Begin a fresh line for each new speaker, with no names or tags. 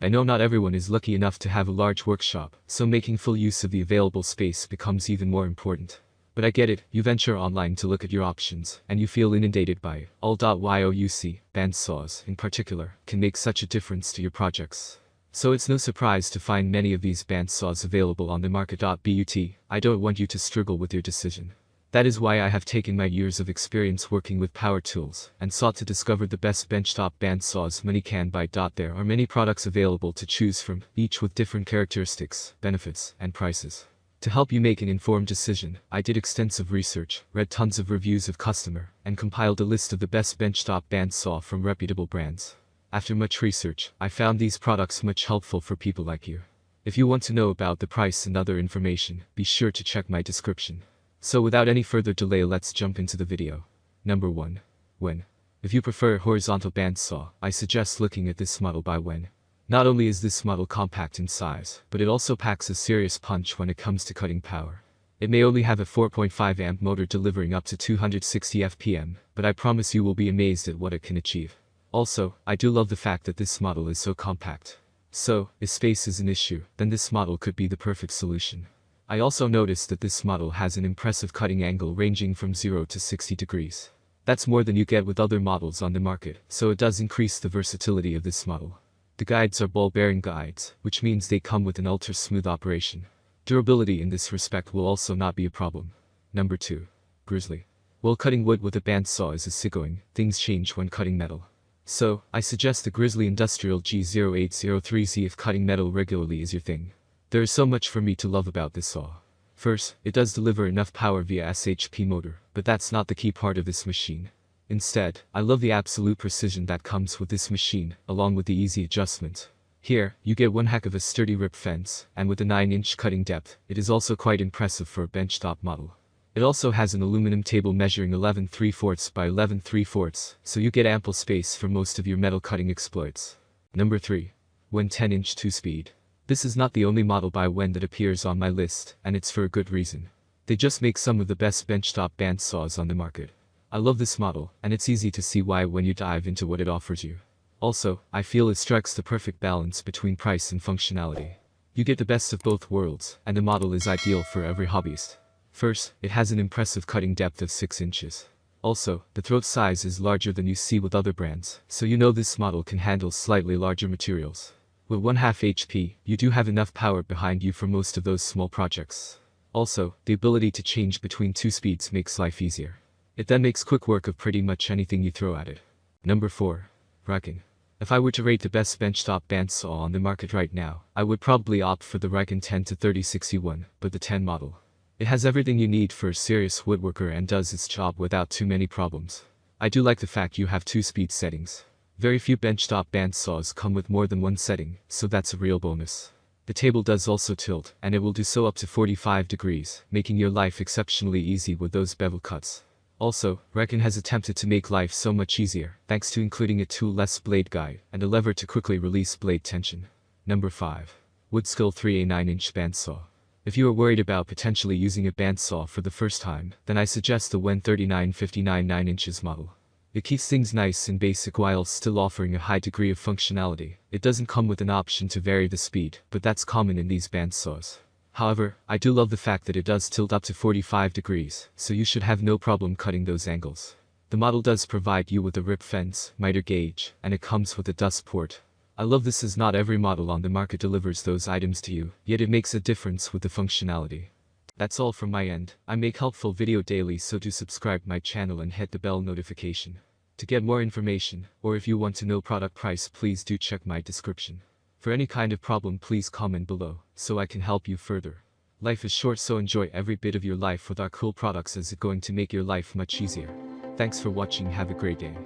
I know not everyone is lucky enough to have a large workshop, so making full use of the available space becomes even more important. But I get it, you venture online to look at your options, and you feel inundated by all.youc, bandsaws, in particular, can make such a difference to your projects. So it's no surprise to find many of these bandsaws available on the market. But I don't want you to struggle with your decision. That is why I have taken my years of experience working with power tools, and sought to discover the best benchtop bandsaws money can buy. There are many products available to choose from, each with different characteristics, benefits, and prices. To help you make an informed decision, I did extensive research, read tons of reviews of customer, and compiled a list of the best benchtop bandsaw from reputable brands. After much research, I found these products much helpful for people like you. If you want to know about the price and other information, be sure to check my description. So without any further delay, let's jump into the video. Number 1. Wen. If you prefer a horizontal bandsaw, I suggest looking at this model by Wen. Not only is this model compact in size, but it also packs a serious punch when it comes to cutting power. It may only have a 4.5 amp motor delivering up to 260 fpm, but I promise you will be amazed at what it can achieve. Also, I do love the fact that this model is so compact. So, if space is an issue, then this model could be the perfect solution. I also noticed that this model has an impressive cutting angle ranging from 0 to 60 degrees. That's more than you get with other models on the market, so it does increase the versatility of this model. The guides are ball bearing guides, which means they come with an ultra smooth operation. Durability in this respect will also not be a problem. Number 2. Grizzly. While cutting wood with a bandsaw is easygoing, things change when cutting metal. So, I suggest the Grizzly Industrial G0803Z if cutting metal regularly is your thing. There is so much for me to love about this saw. First, it does deliver enough power via SHP motor, but that's not the key part of this machine. Instead, I love the absolute precision that comes with this machine, along with the easy adjustment. Here, you get one heck of a sturdy rip fence, and with a 9-inch cutting depth, it is also quite impressive for a benchtop model. It also has an aluminum table measuring 11 3/4 by 11 3/4, so you get ample space for most of your metal cutting exploits. Number 3. Wen 10-inch 2-speed. This is not the only model by Wen that appears on my list, and it's for a good reason. They just make some of the best benchtop bandsaws on the market. I love this model, and it's easy to see why when you dive into what it offers you. Also, I feel it strikes the perfect balance between price and functionality. You get the best of both worlds, and the model is ideal for every hobbyist. First, it has an impressive cutting depth of 6 inches. Also, the throat size is larger than you see with other brands, so you know this model can handle slightly larger materials. With 1/2 HP, you do have enough power behind you for most of those small projects. Also, the ability to change between 2 speeds makes life easier. It then makes quick work of pretty much anything you throw at it. Number 4. RIKON. If I were to rate the best benchtop bandsaw on the market right now, I would probably opt for the RIKON 10 to 3061, but the 10 model. It has everything you need for a serious woodworker and does its job without too many problems. I do like the fact you have 2 speed settings. Very few benchtop bandsaws come with more than one setting, so that's a real bonus. The table does also tilt, and it will do so up to 45 degrees, making your life exceptionally easy with those bevel cuts. Also, RIKON has attempted to make life so much easier, thanks to including a tool-less blade guide and a lever to quickly release blade tension. Number 5. Woodskil 3A 9-inch bandsaw. If you are worried about potentially using a bandsaw for the first time, then I suggest the Wen 3959 9 inches model. It keeps things nice and basic while still offering a high degree of functionality. It doesn't come with an option to vary the speed, but that's common in these bandsaws. However, I do love the fact that it does tilt up to 45 degrees, so you should have no problem cutting those angles. The model does provide you with a rip fence, miter gauge, and it comes with a dust port. I love this as not every model on the market delivers those items to you, yet it makes a difference with the functionality. That's all from my end. I make helpful video daily, so do subscribe my channel and hit the bell notification. To get more information, or if you want to know product price, please do check my description. For any kind of problem, please comment below, so I can help you further. Life is short, so enjoy every bit of your life with our cool products, as it's going to make your life much easier. Thanks for watching, have a great day.